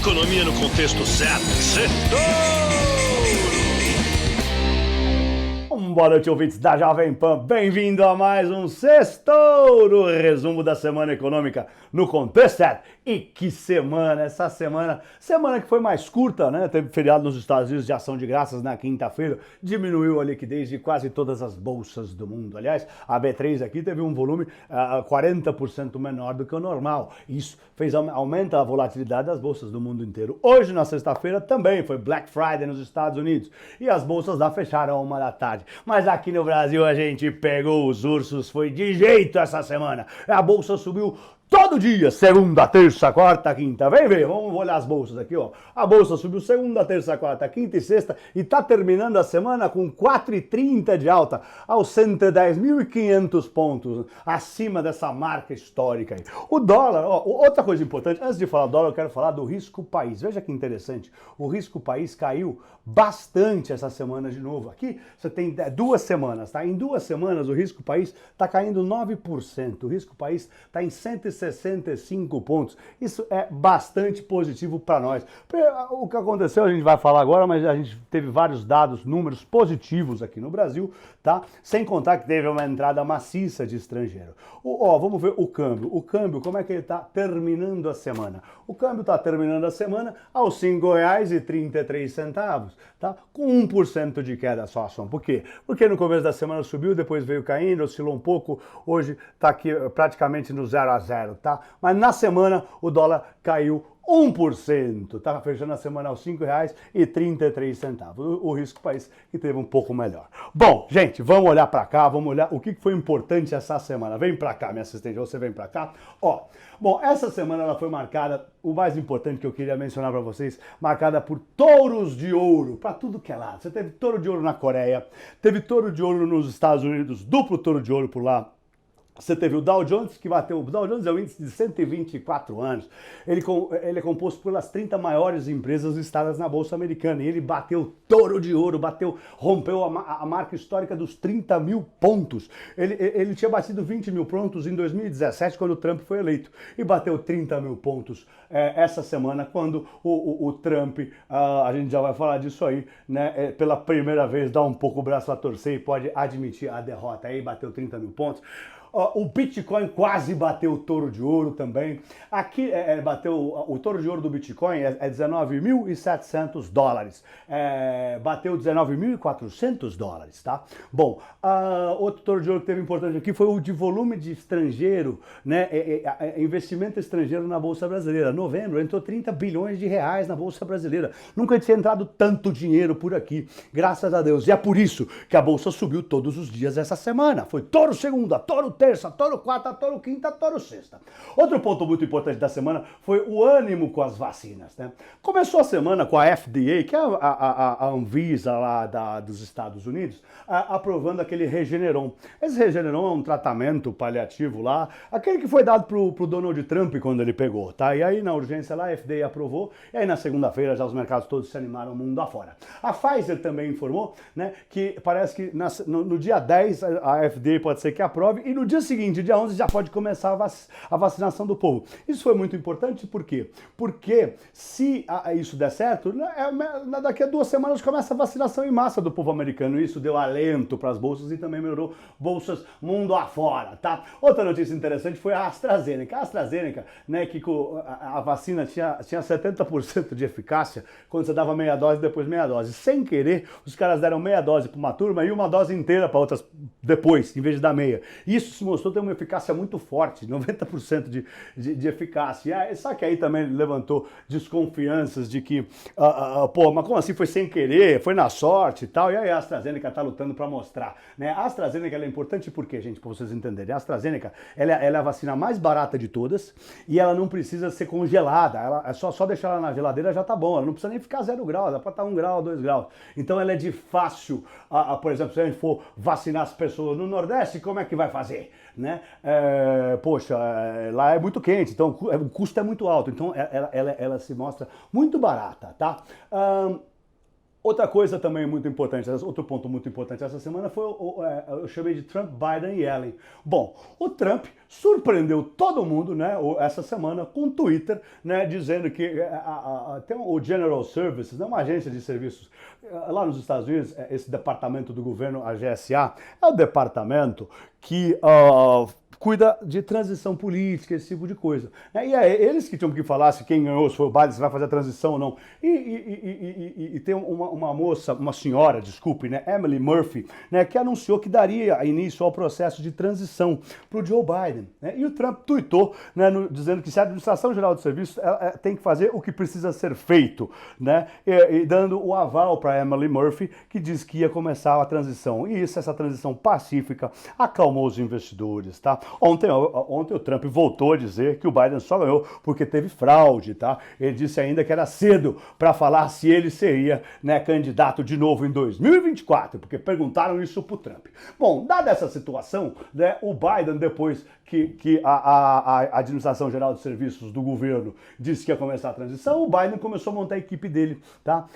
Economia no contexto certo. Sextou! Boa noite, ouvintes da Jovem Pan. Bem-vindo a mais um Sextou, resumo da semana econômica no contexto certo. E que semana, essa semana que foi mais curta, né? Teve feriado nos Estados Unidos de Ação de Graças na quinta-feira, diminuiu a liquidez de quase todas as bolsas do mundo. Aliás, a B3 aqui teve um volume 40% menor do que o normal. Isso aumenta a volatilidade das bolsas do mundo inteiro. Hoje, na sexta-feira, também foi Black Friday nos Estados Unidos e as bolsas lá fecharam à 1 da tarde. Mas aqui no Brasil a gente pegou os ursos, foi de jeito essa semana. A bolsa subiu todo dia, segunda, terça, quarta, quinta. Vem ver, vamos olhar as bolsas aqui, ó. A bolsa subiu segunda, terça, quarta, quinta e sexta e tá terminando a semana com 4,30 de alta, aos 110.500 pontos, acima dessa marca histórica aí. O dólar, ó, outra coisa importante, antes de falar do dólar, eu quero falar do risco país. Veja que interessante, o risco país caiu bastante essa semana de novo. Aqui você tem 2 semanas, tá? Em 2 semanas o risco país tá caindo 9%. O risco país tá em 165 pontos. Isso é bastante positivo para nós. O que aconteceu a gente vai falar agora, mas a gente teve vários dados, números positivos aqui no Brasil, tá? Sem contar que teve uma entrada maciça de estrangeiro. Vamos ver o câmbio. O câmbio, como é que ele tá terminando a semana? O câmbio tá terminando a semana aos R$ 5,33, tá? Com 1% de queda só a ação. Por quê? Porque no começo da semana subiu, depois veio caindo, oscilou um pouco, hoje tá aqui praticamente no 0 a 0, tá? Mas na semana o dólar caiu 1%, tá fechando a semana aos R$ 5,33. O risco país que teve um pouco melhor. Bom, gente, vamos olhar para cá, vamos olhar o que foi importante essa semana. Vem para cá, minha assistente, você vem para cá. Bom, essa semana ela foi marcada, o mais importante que eu queria mencionar para vocês, marcada por touros de ouro, para tudo que é lado. Você teve touro de ouro na Coreia, teve touro de ouro nos Estados Unidos, duplo touro de ouro por lá. Você teve o Dow Jones, que bateu. O Dow Jones é um índice de 124 anos. Ele é composto pelas 30 maiores empresas listadas na Bolsa Americana. E ele bateu touro de ouro, rompeu a marca histórica dos 30 mil pontos. Ele tinha batido 20 mil pontos em 2017, quando o Trump foi eleito. E bateu 30 mil pontos essa semana, quando o Trump, a gente já vai falar disso aí, né? Pela primeira vez dá um pouco o braço a torcer e pode admitir a derrota. Aí bateu 30 mil pontos. O Bitcoin quase bateu o touro de ouro também. Aqui bateu o touro de ouro do Bitcoin é $19.700. Bateu $19.400, tá? Bom, outro touro de ouro que teve importante aqui foi o de volume de estrangeiro, né? Investimento estrangeiro na Bolsa Brasileira. Novembro entrou 30 bilhões de reais na Bolsa Brasileira. Nunca tinha entrado tanto dinheiro por aqui, graças a Deus. E é por isso que a Bolsa subiu todos os dias essa semana. Foi touro segunda, touro terça, touro quarta, touro quinta, touro sexta. Outro ponto muito importante da semana foi o ânimo com as vacinas, né? Começou a semana com a FDA, que é a Anvisa lá dos Estados Unidos, aprovando aquele Regeneron. Esse Regeneron é um tratamento paliativo lá, aquele que foi dado pro Donald Trump quando ele pegou, tá? E aí na urgência lá a FDA aprovou, e aí na segunda-feira já os mercados todos se animaram mundo afora. A Pfizer também informou, né, que parece que no dia 10 a FDA pode ser que aprove, e no dia seguinte, dia 11, já pode começar a vacinação do povo. Isso foi muito importante, por quê? Porque se isso der certo, daqui a 2 semanas começa a vacinação em massa do povo americano. Isso deu alento para as bolsas e também melhorou bolsas mundo afora, tá? Outra notícia interessante foi a AstraZeneca. A AstraZeneca, né, que a vacina tinha 70% de eficácia quando você dava meia dose e depois meia dose. Sem querer, os caras deram meia dose para uma turma e uma dose inteira para outras depois, em vez de dar meia. Isso se mostrou ter uma eficácia muito forte, 90% de eficácia. Só que aí também levantou desconfianças de que, mas como assim foi sem querer, foi na sorte e tal, e aí a AstraZeneca está lutando para mostrar, né? A AstraZeneca ela é importante por quê, gente, para vocês entenderem. A AstraZeneca ela é a vacina mais barata de todas e ela não precisa ser congelada, ela é só deixar ela na geladeira já tá bom, ela não precisa nem ficar 0 graus, ela pode estar 1 grau, 2 graus. Então ela é de fácil, por exemplo, se a gente for vacinar as pessoas no Nordeste, como é que vai fazer? Né? Lá é muito quente, então o custo é muito alto, então ela se mostra muito barata, tá? Outra coisa também muito importante, outro ponto muito importante essa semana foi, eu chamei de Trump, Biden e Yellen. Bom, o Trump surpreendeu todo mundo, né, essa semana com o Twitter, né, dizendo que tem o General Services, né, uma agência de serviços lá nos Estados Unidos, esse departamento do governo, a GSA, é o departamento que cuida de transição política, esse tipo de coisa. E é eles que tinham que falar se quem ganhou, se foi o Biden, se vai fazer a transição ou não. E tem uma moça, uma senhora, desculpe, né, Emily Murphy, né, que anunciou que daria início ao processo de transição para o Joe Biden. Né, e o Trump tuitou, né, dizendo que se a Administração Geral de Serviços tem que fazer o que precisa ser feito, né, e dando o aval para Emily Murphy, que diz que ia começar a transição. E essa transição pacífica acalmou os investidores, tá? Ontem o Trump voltou a dizer que o Biden só ganhou porque teve fraude, tá? Ele disse ainda que era cedo para falar se ele seria, né, candidato de novo em 2024, porque perguntaram isso pro Trump. Bom, dada essa situação, né, o Biden, depois que a Administração Geral de Serviços do governo disse que ia começar a transição, o Biden começou a montar a equipe dele, tá?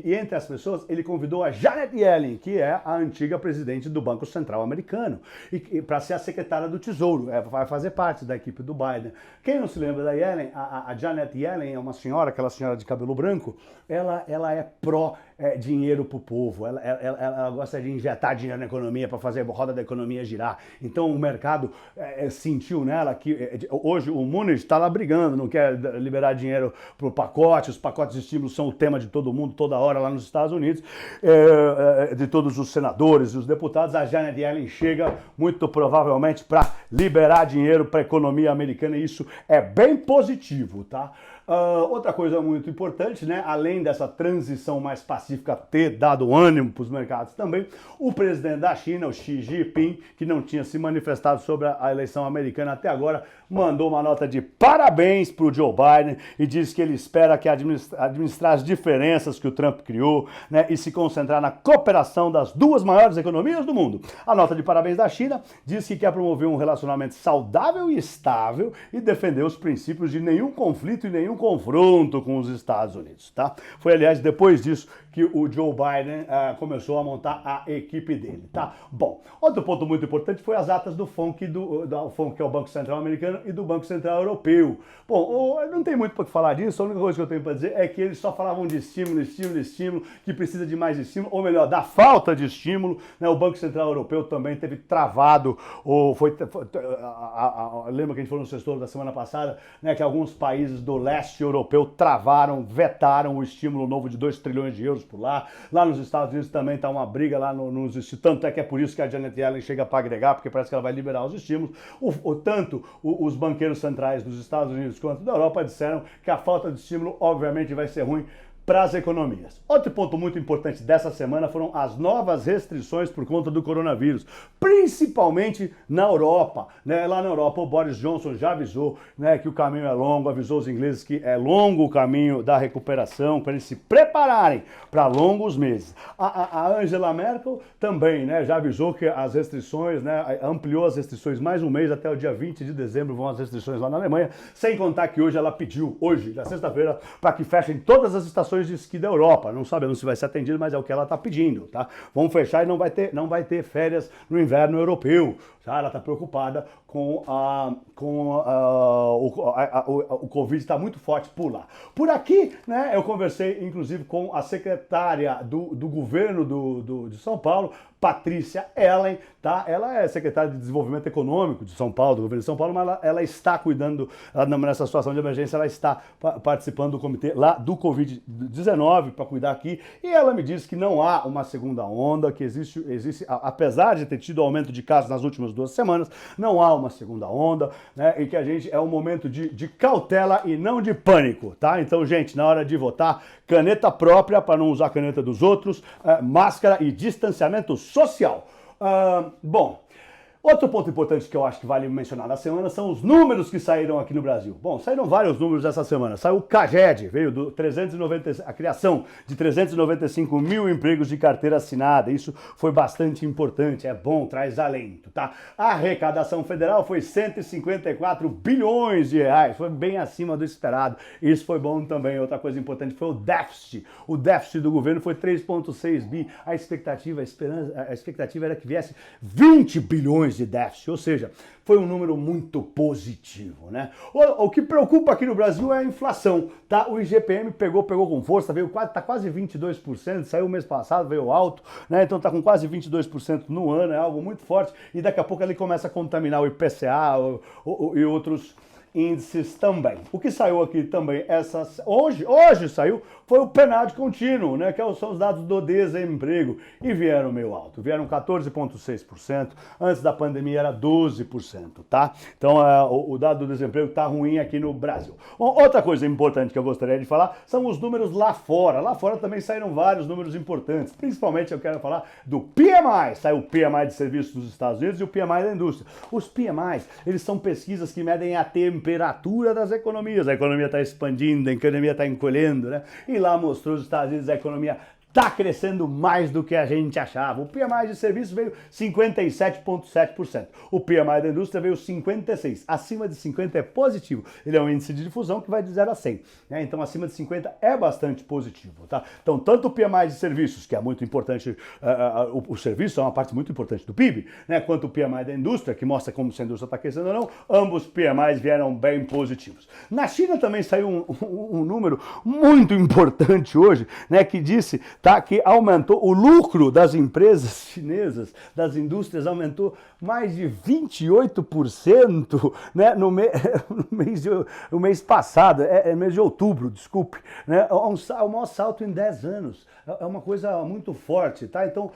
E entre as pessoas, ele convidou a Janet Yellen, que é a antiga presidente do Banco Central americano, e para ser a secretária do Tesouro, vai fazer parte da equipe do Biden. Quem não se lembra da Yellen, a Janet Yellen é uma senhora, aquela senhora de cabelo branco, ela é pró dinheiro pro povo, ela gosta de injetar dinheiro na economia para fazer a roda da economia girar. Então o mercado sentiu nela que hoje o Munich está lá brigando, não quer liberar dinheiro pro pacote, os pacotes de estímulo são o tema de todo mundo, toda hora lá nos Estados Unidos, de todos os senadores e os deputados. A Janet Yellen chega muito provavelmente para liberar dinheiro para a economia americana, e isso é bem positivo, tá? Outra coisa muito importante, né, além dessa transição mais pacífica ter dado ânimo para os mercados também, o presidente da China, o Xi Jinping, que não tinha se manifestado sobre a eleição americana até agora, mandou uma nota de parabéns para o Joe Biden e disse que ele espera que administrar as diferenças que o Trump criou, né, e se concentrar na cooperação das duas maiores economias do mundo. A nota de parabéns da China diz que quer promover um relacionamento saudável e estável e defender os princípios de nenhum conflito e nenhum confronto com os Estados Unidos, tá? Foi, aliás, depois disso que o Joe Biden começou a montar a equipe dele, tá? Bom, outro ponto muito importante foi as atas do FONC, do FONC, que é o Banco Central Americano, e do Banco Central Europeu. Bom, não tem muito para falar disso, a única coisa que eu tenho para dizer é que eles só falavam de estímulo, que precisa de mais estímulo, ou melhor, da falta de estímulo, né? O Banco Central Europeu também teve travado, lembra que a gente falou no sexto da semana passada, né, que alguns países do leste europeu vetaram o estímulo novo de 2 trilhões de euros por lá. Lá nos Estados Unidos também está uma briga lá tanto é que é por isso que a Janet Yellen chega para agregar, porque parece que ela vai liberar os estímulos. Tanto os banqueiros centrais dos Estados Unidos quanto da Europa disseram que a falta de estímulo obviamente vai ser ruim para as economias. Outro ponto muito importante dessa semana foram as novas restrições por conta do coronavírus, principalmente na Europa, né? Lá na Europa o Boris Johnson já avisou, né, que o caminho é longo, avisou os ingleses que é longo o caminho da recuperação, para eles se prepararem para longos meses. A Angela Merkel também, né, já avisou que as restrições, né, ampliou as restrições mais um mês, até o dia 20 de dezembro vão as restrições lá na Alemanha, sem contar que hoje ela pediu, na sexta-feira, para que fechem todas as estações de esqui da Europa. Não sabemos se vai ser atendido, mas é o que ela está pedindo, tá? Vamos fechar e não vai ter férias no inverno europeu, tá? Ela está preocupada com o Covid está muito forte por lá. Por aqui, né, eu conversei inclusive com a secretária do governo de São Paulo, Patrícia Ellen, tá? Ela é secretária de Desenvolvimento Econômico de São Paulo, do governo de São Paulo, mas ela está cuidando, nessa situação de emergência, ela está participando do comitê lá do Covid-19 para cuidar aqui, e ela me disse que não há uma segunda onda, que existe, apesar de ter tido aumento de casos nas últimas 2 semanas, não há uma segunda onda, né? E que a gente é um momento de cautela e não de pânico, tá? Então, gente, na hora de votar, caneta própria para não usar a caneta dos outros, máscara e distanciamento social. Bom, Outro ponto importante que eu acho que vale mencionar na semana são os números que saíram aqui no Brasil. Bom, saíram vários números essa semana. Saiu o CAGED, veio do a criação de 395 mil empregos de carteira assinada. Isso foi bastante importante, é bom, traz alento, tá? A arrecadação federal foi 154 bilhões de reais, foi bem acima do esperado. Isso foi bom também. Outra coisa importante foi o déficit. O déficit do governo foi 3,6 bi. A expectativa era que viesse 20 bilhões de déficit, ou seja, foi um número muito positivo, né? O que preocupa aqui no Brasil é a inflação, tá? O IGPM pegou com força, tá quase 22%, saiu mês passado, veio alto, né? Então tá com quase 22% no ano, é algo muito forte, e daqui a pouco ele começa a contaminar o IPCA e outros índices também. O que saiu aqui também hoje saiu, foi o PNAD contínuo, né, que são os dados do desemprego, e vieram meio alto, vieram 14,6%, antes da pandemia era 12%, tá? Então o dado do desemprego tá ruim aqui no Brasil. Bom, outra coisa importante que eu gostaria de falar são os números lá fora. Lá fora também saíram vários números importantes, principalmente eu quero falar do PMI, saiu o PMI de serviços dos Estados Unidos e o PMI da indústria. Os PMIs, eles são pesquisas que medem a temperatura das economias. A economia está expandindo, a economia está encolhendo, né? E lá mostrou os Estados Unidos a economia está crescendo mais do que a gente achava. O PMI de serviços veio 57,7%. O PMI da indústria veio 56%. Acima de 50 é positivo. Ele é um índice de difusão que vai de 0 a 100. Né? Então, acima de 50 é bastante positivo. Tá? Então, tanto o PMI de serviços, que é muito importante, o serviço é uma parte muito importante do PIB, né? Quanto o PMI da indústria, que mostra como se a indústria está crescendo ou não, ambos PMIs vieram bem positivos. Na China também saiu um número muito importante hoje, né? Que disse... Tá, que aumentou o lucro das empresas chinesas, das indústrias, aumentou mais de 28%, né, no mês passado, mês de outubro, desculpe, né, o maior salto em 10 anos. É uma coisa muito forte, tá? Então,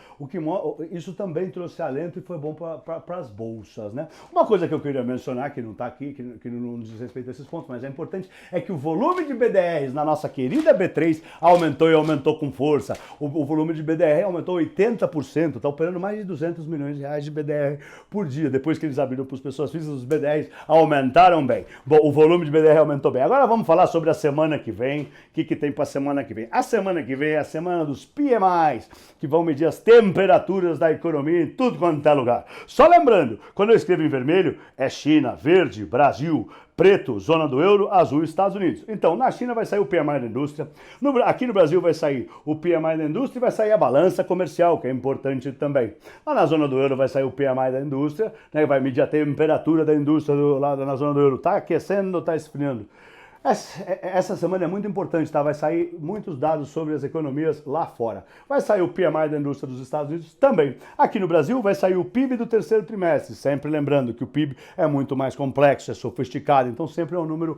isso também trouxe alento e foi bom para as bolsas, né? Uma coisa que eu queria mencionar, que não está aqui, que não diz respeito a esses pontos, mas é importante, é que o volume de BDRs na nossa querida B3 aumentou e aumentou com força. O volume de BDR aumentou 80%, está operando mais de 200 milhões de reais de BDR por dia. Depois que eles abriram para as pessoas físicas, os BDRs aumentaram bem. Bom, o volume de BDR aumentou bem. Agora vamos falar sobre a semana que vem. O que tem para a semana que vem? A semana que vem é a semana dos PMIs, que vão medir as temperaturas da economia em tudo quanto é lugar. Só lembrando, quando eu escrevo em vermelho, é China, verde, Brasil, preto, zona do euro, azul, Estados Unidos. Então, na China vai sair o PMI da indústria, aqui no Brasil vai sair o PMI da indústria e vai sair a balança comercial, que é importante também. Lá na zona do euro vai sair o PMI da indústria, né, vai medir a temperatura da indústria lá na zona do euro. Está aquecendo ou está esfriando? Essa semana é muito importante, tá? Vai sair muitos dados sobre as economias lá fora. Vai sair o PMI da indústria dos Estados Unidos também. Aqui no Brasil vai sair o PIB do terceiro trimestre, sempre lembrando que o PIB é muito mais complexo, é sofisticado, então sempre é um número,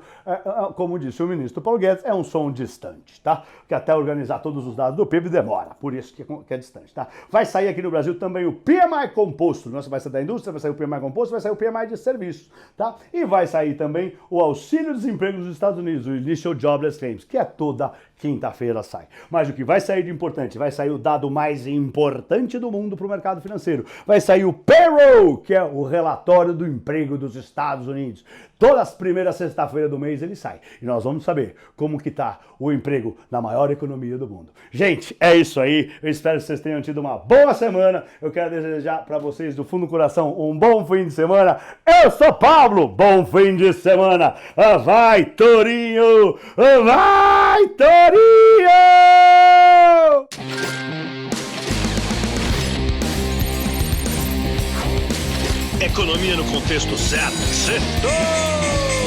como disse o ministro Paulo Guedes, é um som distante, tá? Porque até organizar todos os dados do PIB demora, por isso que é distante, tá? Vai sair aqui no Brasil também o PMI composto, nossa, vai sair da indústria, vai sair o PMI composto, vai sair o PMI de serviços, tá? E vai sair também o auxílio-desemprego dos Estados Unidos, o Initial Jobless Claims, que é toda quinta-feira sai. Mas o que vai sair de importante? Vai sair o dado mais importante do mundo para o mercado financeiro. Vai sair o payroll, que é o relatório do emprego dos Estados Unidos. Todas as primeiras sexta-feira do mês ele sai. E nós vamos saber como que tá o emprego na maior economia do mundo. Gente, é isso aí. Eu espero que vocês tenham tido uma boa semana. Eu quero desejar para vocês do fundo do coração um bom fim de semana. Eu sou Pablo. Bom fim de semana. Vai, Torinho! Vai, Torinho! Economia no contexto certo. Sextou!